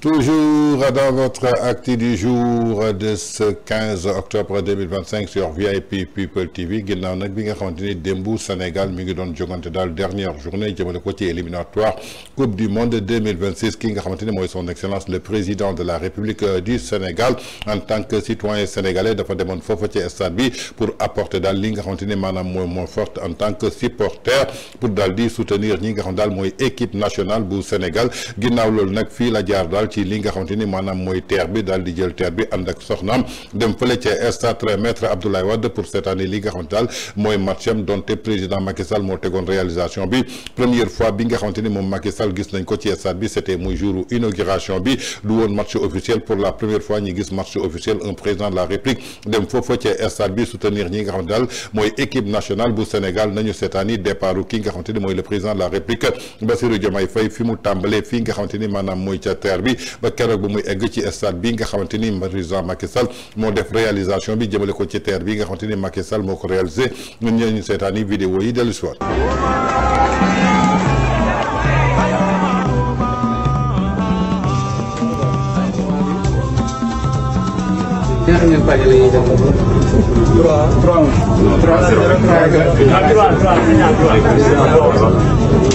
Toujours dans votre acte du jour de ce 15 octobre 2025 sur VIP People TV ginnaaw nag bi nga xamante ni démbu Sénégal mi ngi doon jogante daal dernière journée jëmale ko ci éliminatoire Coupe du Monde 2026 ki nga xamante ni mooy son excellence le président de la République du Sénégal en tant que citoyen sénégalais dafa demoon foofa ci stade bi pour apporter daal li nga xamante ni maanaam mooy forte en tant que supporter pour daal di soutenir ñi nga xam daal mooy équipe nationale bu Sénégal ginnaaw loolu nag fii la jaar daal ci li nga xamante ni maanaam mooy terre bi daal di jël terre bi ànd ak soxnaam dem fële ca stade Maître Abdoulaye Wade pour cette année li nga xamante daal mooy matcham donte président Macky Sall moo tegoon réalisation bi première fois bi nga xamante ni moom Macky Sall gis nañ ko ci stade bi c'était muy jour inauguration bi du woon match officiel pour la première fois ñi gis match officiel un président de la République dem foofa ca stade bi soutenir ñi nga xamante daal mooy équipe nationale bu Sénégal nañu cette année départ ki nga xamante ni mooy le président de la République Bassirou Diomaye Faye fi mu tàmbalee fii nga xamante ni maanaam mooy ca terre bi ba keroog bu muy egg ci stade bi nga xamante ni président Macky Sall moo def réalisation bi jëmale ko ci terre bi nga xamante ni Macky Sall moo ko réalisé ñun ñooñu seetaani vidéo yi dellu si waat.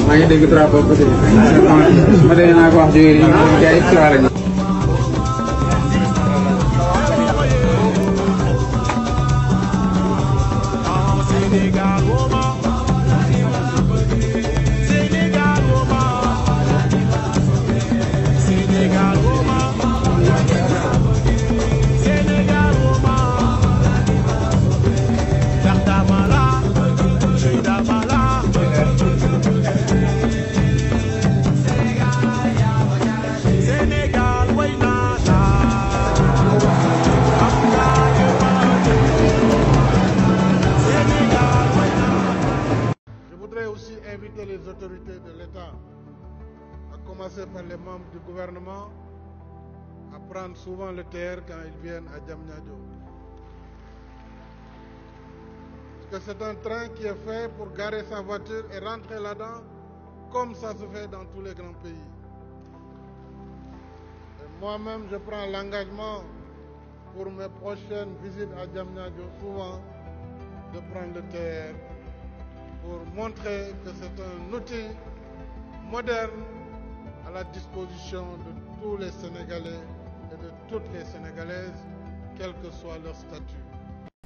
maa ngi dégg drapeau côté bi ma dégg naa ko wax jógee nii gars yi 3 lañu. Inviter les autorités de l'État, à commencer par les membres du gouvernement, à prendre souvent le TER quand ils viennent à Diamniadio. Parce que c'est un train qui est fait pour garer sa voiture et rentrer là-dedans, comme ça se fait dans tous les grands pays. Et moi-même, je prends l'engagement pour mes prochaines visites à Diamniadio, souvent, de prendre le TER pour montrer que c'est un outil moderne à la disposition de tous les Sénégalais et de toutes les Sénégalaises, quel que soit leur statut.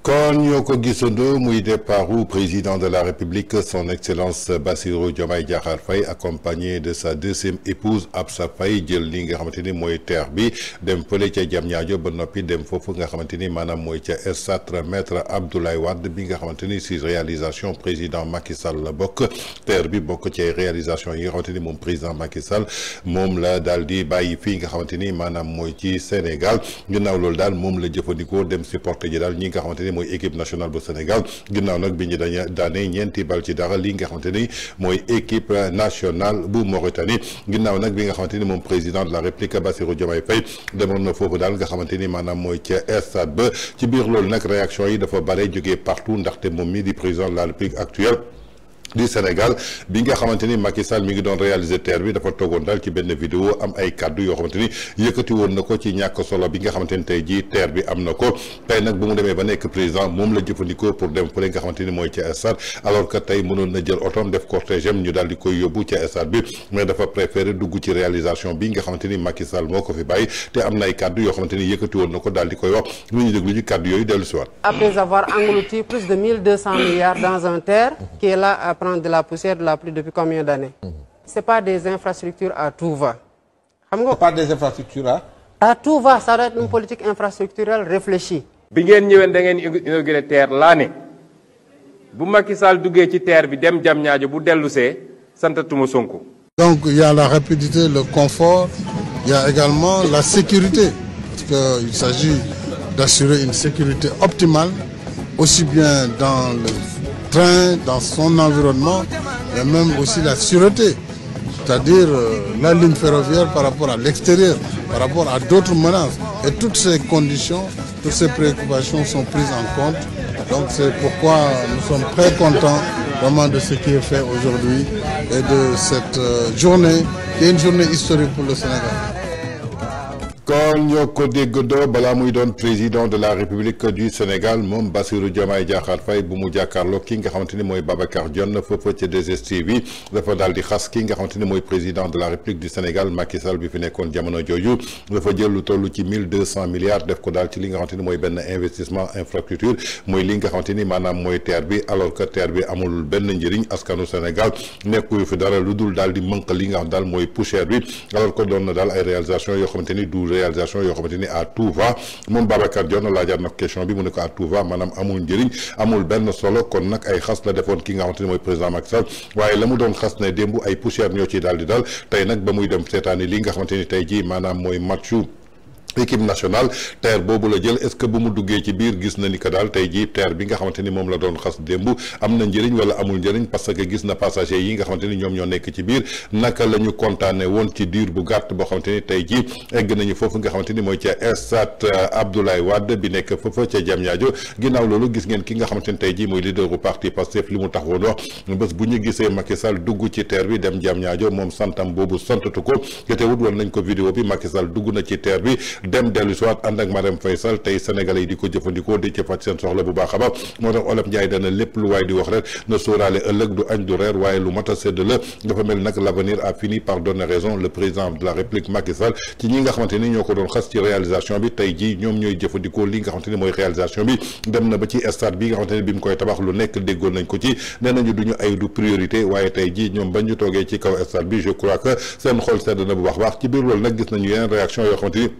kon ñoo ko gisandoo muy départu président de la République son excellence Bassirou Diomaye Diakhar Faye accompagné de sa deuxième épouse Absa Faye jël li nga xamante ni mooy terre bi dem fële ca Diamniadio ba noppi dem foofu nga xamante ni maanaam mooy ca stade Maître Abdoulaye Wade bi nga xamante ni si réalisation président Macky Sall la bokk terre bi bokk ci réalisation yi nga xamante ni moom président Macky Sall moom la daal di bàyyi fii nga xamante ni maanaam mooy ci Sénégal ginnaaw loolu daal moom la jëfandikoo dem supporter ji daal ñi nga xamante ni mooy équipe nationale bu Sénégal ginnaaw nag bi ñu daanee ñeenti bal ci dara li nga xamante ni mooy équipe nationale bu Mauritanie ginnaaw nag bi nga xamante ni moom président de la République Bassirou Diomaye Faye demoon na foofu daal nga xamante ni maanaam mooy ca stade ba ci biir loolu nag réaction yi dafa bare jógee partout ndaxte moom mi di président de la République actuelle du Sénégal bi nga xamante ni Macky Sall mi ngi doon réaliser terre bi dafa toogoon daal ci benn vidéo am ay kaddu yoo xamante ni yëkkati woon na ko ci ñàkk solo bi nga xamante ni tey jii terre bi am na ko tey nag bu mu demee ba nekk président moom la jëfandikoo pour dem fële nga xamante ni mooy ca stade alors que tey mënoon na jël otoom def cortège am ñu daal di koy yóbbu ca stade bi mais dafa préféré dugg ci réalisation bi nga xamante ni Macky Sall moo ko fi bàyyi te am na ay kaddu yoo xamante ni yëkkati woon na ko daal di koy wax lu ñu déglu ci kaddu yooyu dellu si waat. Après avoir englouti plus de 1200 milliards dans un terre qui est là à prendre de la poussière de la pluie depuis combien d'années? C'est pas des infrastructures à tout va. C'est pas des infrastructures à tout va, ça doit être une politique infrastructurelle réfléchie. bi ngeen ñëwee da ngeen inauguré terre laa ne bu Macky Sall duggee ci terre bi dem Diamniadio bu dellusee santatuma Sonko. Donc il y a la rapidité, le confort, il y a également la sécurité parce qu'il s'agit d'assurer une sécurité optimale aussi bien dans le train, dans son environnement et même aussi la sûreté c'est-à-dire la ligne ferroviaire par rapport à l'extérieur, par rapport à d'autres menaces. Et toutes ces conditions, toutes ces préoccupations sont prises en compte. Donc c'est pourquoi nous sommes très contents vraiment de ce qui est fait aujourd'hui et de cette journée, qui est une journée historique pour le Sénégal. kon ñoo ko déggandoo balaa muy doon président de la république du Sénégal moom Bassirou Diomaye Diakhar Faye bu mu jàkkaarloo ki nga xamante ni mooy Babacar Dione foofa ca 2STV dafa daal di xas ki nga xamante ni mooy président de la république du Sénégal Macky Sall bi fi nekkoon jamono jooju dafa jël lu toll ci 1200 milliards def ko daal ci li nga xamante ni mooy benn investissement infrastructure mooy li nga xamante ni maanaam mooy TER bi alors que TER bi amul benn njëriñ askanu Sénégal nekkuy fi dara lu dul daal di mënk li nga xam daal mooy poussière bi alors que doon na daal ay réalisation yoo xamante ni du réalisation yoo xamante ni à tout va moom Babacar Dione laajaat nag question bi mu ne ko à tout va maanaam amul njëriñ amul benn solo kon nag ay xas la defoon ki nga xamante ni mooy président Macky Sall waaye la mu doon xas ne démb ay poussière ñoo ciy daal di dal tey nag ba muy dem seetaani li nga xamante ni tey jii maanaam mooy matchu équipe nationale TER boobu la jël est-ce que bu mu duggee ci biir gis na ni que daal tey jii TER bi nga xamante ni moom la doon xas démb am na njëriñ wala amul njëriñ parce que gis na passager yi nga xamante ni ñoom ñoo nekk ci biir naka la ñu kontaane woon ci diir bu gàtt boo xamante ni tey jii egg nañu foofu nga xamante ni mooy ca stade Abdoulaye Wade bi nekk foofa ca Diamniadio ginnaaw loolu gis ngeen ki nga xamante ni tey jii mooy leader bu parti Pastef li mu tax woon wax bés bu ñu gisee Macky Sall dugg ci TER bi dem Diamniadio moom santam boobu santatu ko te wut woon nañ ko vidéo bi Macky Sall dugg na ci TER bi dem dellu soit ànd ak Marème Faye Sall tey sénégalais yi di ko jëfandikoo di ci faj seen soxla bu baax a baax moo tax Olof Ndiaye dana lépp lu waay di wax rek na sóoraale ëllëg du añ du reer waaye lu mat a sedd la dafa mel nag l'avenir a fini par donner raison le président de la République Macky Sall ci ñi nga xamante ni ñoo ko doon xas ci réalisation bi tey jii ñoom ñooy jëfandikoo li nga xamante ni mooy réalisation bi dem na ba ci stade bi nga xamante ni bi mu koy tabax lu nekk déggoon nañ ko ci nee nañu duñu ay du priorité waaye tey jii ñoom bañ ñu toogee ci kaw stade bi je crois que seen xol sedd na bu baax baax ci biir loolu nag gis nañu yeneen réaction yoo xamante ni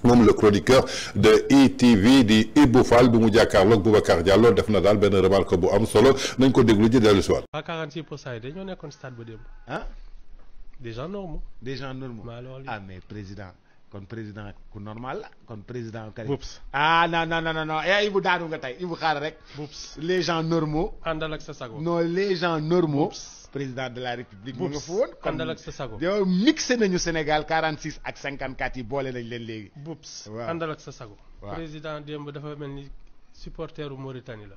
moom le chroniqueur de ITV di Ibou Fall bi mu jàkkaarloog Boubacar Diallo def na daal benn remarque bu am solo nañ ko déglu ji dellu si waat. à 46% yi dañoo nekkoon stade ba démb. ah. des gens normaux. des gens normaux. ah mais président kon président ku normal la kon président. Boups ah non Ibou daanu nga tey Ibou xaar rek. Boups les gens normaux. àndal ak sa sago. non les gens normaux. Boups président de la république. mu nga fa woon àndal ak sa sago. yow mixé nañu Sénégal 46 ak 54 yi boole nañ leen léegi. Boups waaw àndal ak sa sago. waaw président démb dafa mel ni supporteru Mauritanie la.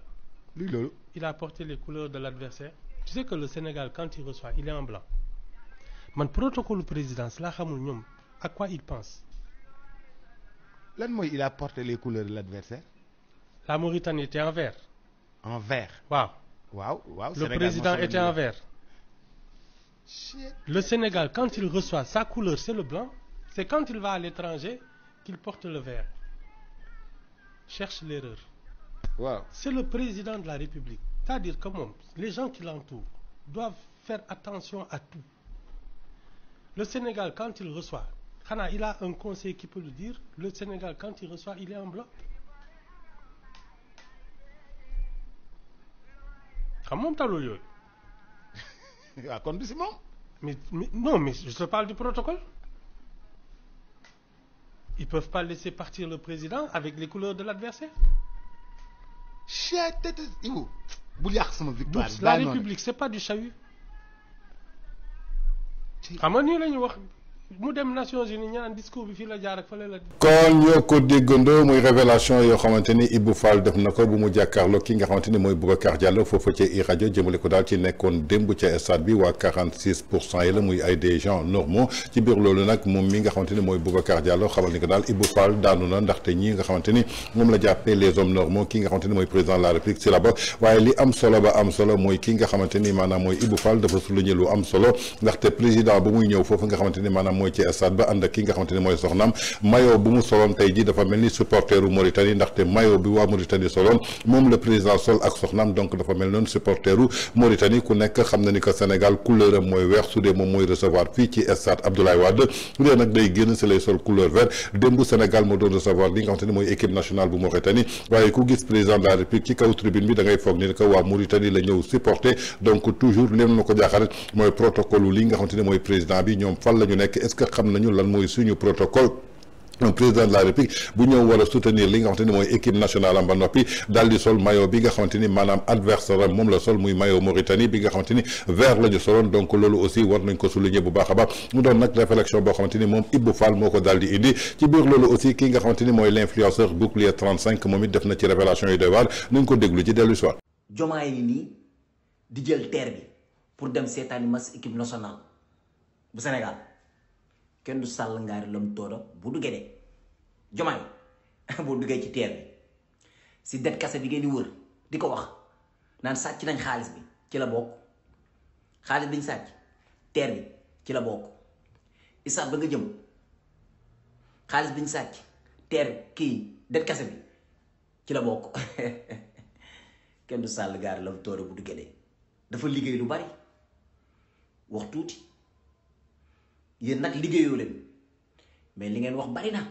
luy loolu. il a porté les couleurs de l'adversaire. tu sais que le Sénégal quand il reçoit il est en blanc man protocole présidence laa xamul ñoom à quoi il pense. lan mooy il a porté les couleurs de l'adversaire. la Mauritanie était en vert. en vert. waaw. le président était en vert. Le Sénégal quand il reçoit sa couleur c'est le blanc. C'est quand il va à l'étranger qu'il porte le vert. Cherche l'erreur. waaw c'est le président de la République. C'est-à-dire que moom les gens qui l'entourent doivent faire attention à tout. Le Sénégal quand il reçoit xanaa il a un conseil qui peut le dire le Sénégal quand il reçoit il est en blanc. xam moom talul yooyu. waaw kon du si moom. mais non mais je te parle du protocole. Ils peuvent pas laisser partir le président avec les couleurs de l'adversaire. Ibu bul yàq sama victoire. La République c'est pas du chahut. xam nga nii la ñu wax mu dem Nations Unies ñaan discours bi fii la jaar ak fële la. kon ñoo ko déggandoo muy révélation yoo xamante ni Ibou Fall def na ko bu mu jàkkaarloo ki nga xamante ni mooy Boubacar Diallo foofa ca i rajo jëmale ko daal ci nekkoon démb ca stade bi waa 46% yi la muy ay des gens normaux ci biir loolu nag moom mi nga xamante ni mooy Boubacar Diallo xamal ni ko daal Ibou Fall daanu na ndaxte ñi nga xamante ni moom la jàppee les hommes normaux ki nga xamante ni mooy président de la République si la bokk waaye li am solo ba am solo mooy ki nga xamante ni maanaam mooy Ibou Fall dafa souligner lu am solo ndaxte président ba muy ñëw foofu nga xamante ni maanaam mooy ci stade ba ànd ak ki nga xamante ni mooy soxnaam maillot bu mu soloon tey ji dafa mel ni supporteru Mauritanie ndaxte maillot bi waa Mauritanie soloon moom le président sol ak soxnaam donc dafa mel noonu supporteru Mauritanie ku nekk xam na ni que Sénégal couleur am mooy weex su dee moom mooy recevoir fii ci stade Abdoulaye Wade su dee nag day génn si lay sol couleur vert démb Sénégal moo doon recevoir li nga xamante ni mooy équipe nationale bu Mauritanie waaye ku gis président de la République ci kaw tribune bi da ngay foog ni que waa Mauritanie la ñëw supporter donc toujours leen ma ko jaaxal mooy protocole li nga xamante ni mooy président bi ñoom fan la ñu nekk est-ce que xam nañu lan mooy suñu protocole un président de la République bu ñëw war a soutenir li nga xamante ni mooy équipe nationale am ba noppi daal di sol maillot bi nga xamante ni maanaam adversaire am moom la sol muy maillot Mauritanie bi nga xamante ni vert la ñu soloon donc loolu aussi war nañ ko souligner bu baax a baax mu doon nag réflexion boo xamante ni moom Ibou Fall moo ko daal di indi ci biir loolu aussi ki nga xamante ni mooy l'influenceur bouclier 35 moom it def na ci révélation yi doy waar nañ ko déglu ci dellu soir. Diomaye yi nii di jël terre bi pour dem seetaani match équipe nationale bu Sénégal kenn du sàll ngaari lam tooda bu duggee de Diomaye boo duggee ci terre bi si det kase bi ngeen di wër di ko wax naan sàcc nañ xaalis bi ci la bokk xaalis biñ sàcc terre bi ci la bokk isaat ba nga jëm xaalis biñ sàcc terre kii det kase bi ci la bokk kenn du sàll ngaari lam tooda bu duggee de dafa liggéey lu bari wax tuuti yéen nag liggéeyoo leen mais li ngeen wax bari na.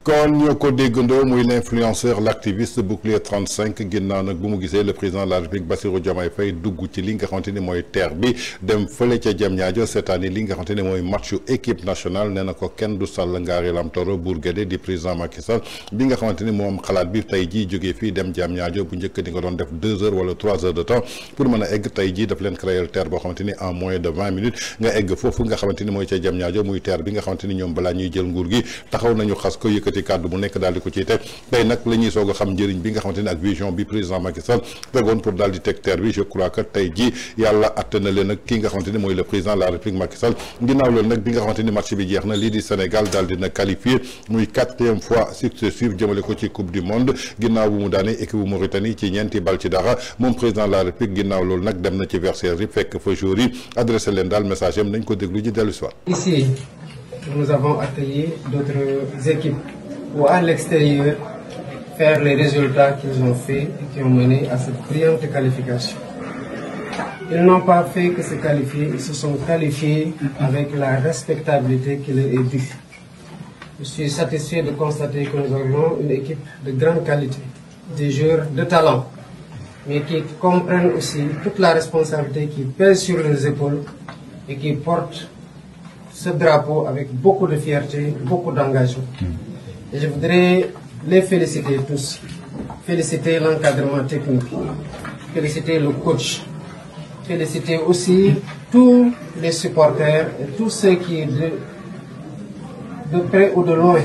kon ñoo ko déggandoo muy l'influenceur l'activiste bouclier 35 ginnaaw nag bu mu gisee le président de la République Bassirou Diomaye Faye dugg ci li nga xamante ni mooy terre bi dem fële ca Diamniadio cette année li nga xamante ni mooy matchu équipe nationale nee na ko kenn du sàll ngaari lam toro Bourguédé di président Macky Sall bi nga xamante ni moom xalaat bi tey jii jógee fii dem Diamniadio bu njëkk di nga doon def 2 heures wala 3 heures de temps pour mën a egg tey jii daf leen créer terre boo xamante ni en moins de 20 minutes nga egg foofu nga xamante ni mooy ca Diamniadio muy terre bi nga xamante ni ñoom balaa ñuy jël nguur gi taxaw nañu xas ko yëkkati kàddu bu nekk daal di ko ciy teg tey nag la ñuy soog a xam njëriñ bi nga xamante ni ak vision bi président Macky Sall tegoon pour daal di teg terre bi je crois que tey jii yàlla atte na leen nag ki nga xamante ni mooy le président de la République Macky Sall ginnaaw loolu nag bi nga xamante ni match bi jeex na lii di Sénégal daal dina qualifié muy 4e fois successive jëmale ko ci coupe du monde ginnaaw bu mu daanee équipe bu Mauritanie ci ñeenti bal ci dara moom président de la République ginnaaw loolu nag dem na ci vestiaire yi fekk fa joueurs yi adressé leen daal message am nañ ko déglu ji dellu soir. Ici, nous avons accueilli d'autres équipes ou à l'extérieur faire les résultats qu'ils ont fait et qui ont mené à cette brillante qualification. Ils n'ont pas fait que se qualifier, ils se sont qualifiés avec la respectabilité qui leur est due. Je suis satisfait de constater que nous aurions une équipe de grande qualité, des joueurs de talent, mais qui comprennent aussi toute la responsabilité qui pèse sur leurs épaules et qui portent ce drapeau avec beaucoup de fierté, beaucoup d'engagement. Et je voudrais les féliciter tous, féliciter l'encadrement technique, féliciter le coach, féliciter aussi tous les supporters et tous ceux qui, de près ou de loin,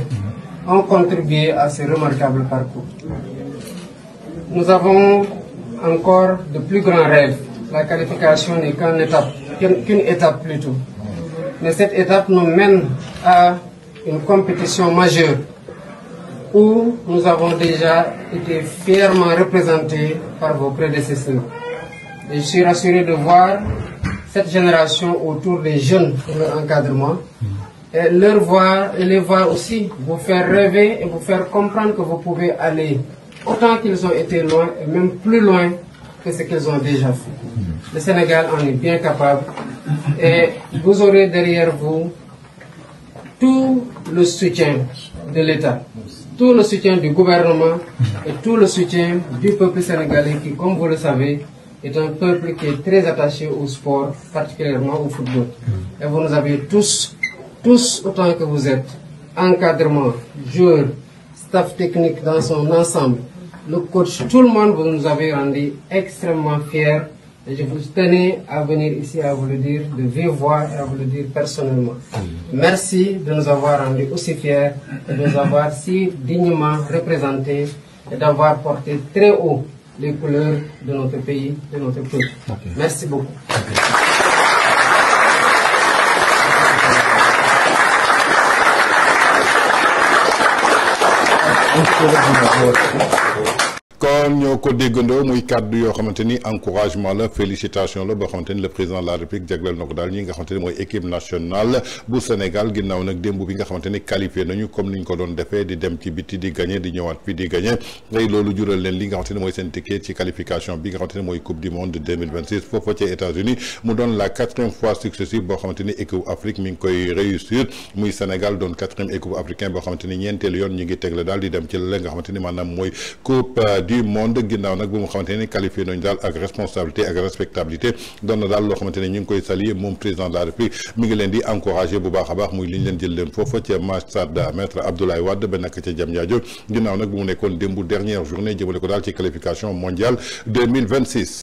ont contribué à ce remarquable parcours. Nous avons encore de plus grands rêves. La qualification n'est qu'une étape plutôt. Mais cette étape nous mène à une compétition majeure où nous avons déjà été fièrement représentés par vos prédécesseurs. Et je suis rassuré de voir cette génération autour des jeunes pour leur encadrement et les voir aussi vous faire rêver et vous faire comprendre que vous pouvez aller autant qu'ils ont été loin et même plus loin que ce qu'ils ont déjà fait. Le Sénégal en est bien capable et vous aurez derrière vous tout le soutien de l'État, tout le soutien du gouvernement et tout le soutien du peuple sénégalais qui, comme vous le savez, est un peuple qui est très attaché au sport, particulièrement au football. Et vous nous avez tous autant que vous êtes, encadrement, joueurs, staff technique dans son ensemble, le coach, tout le monde, vous nous avez rendu extrêmement fiers. Et je vous tenais à venir ici à vous le dire de vive voix et à vous le dire personnellement. Merci de nous avoir rendus aussi fiers et de nous avoir si dignement représentés et d'avoir porté très haut les couleurs de notre pays, de notre peuple. Okay. Merci beaucoup. kon ñoo ko déggandoo muy kàddu yoo xamante ni encouragement la félicitation la boo xamante ni le président de la République jagleel na ko daal ñi nga xamante ni mooy équipe nationale bu Sénégal ginnaaw nag démb bi nga xamante ni qualifié nañu comme niñ ko doon defee di dem ci biti di gagné di ñëwaat fi di gagné tey loolu jural leen li nga xamante ni mooy seen ticket ci qualification bi nga xamante ni mooy coupe du monde 2026 foofa ci États-Unis mu doon la 4e fois successive boo xamante ni équipe Afrique mi ngi koy réussir muy Sénégal doon 4e équipe africain boo xamante ni ñeenteelu yoon ñi ngi tegle daal di dem ci la nga xamante ni maanaam mooy coupe du monde ginnaaw nag bu mu xamante ni qualifié nañu daal ak responsabilité ak respectabilité doon na daal loo xamante ne ñu ngi koy saluer moom président de la République mi ngi leen di encouragé bu baax a baax muy li ñu leen jël leen foofa ca Mastada maître Abdoulaye Wade ba nekk ca Diamniadio ginnaaw nag bu mu nekkoon démb dernière journée jëmale ko daal ci qualification mondiale 2026.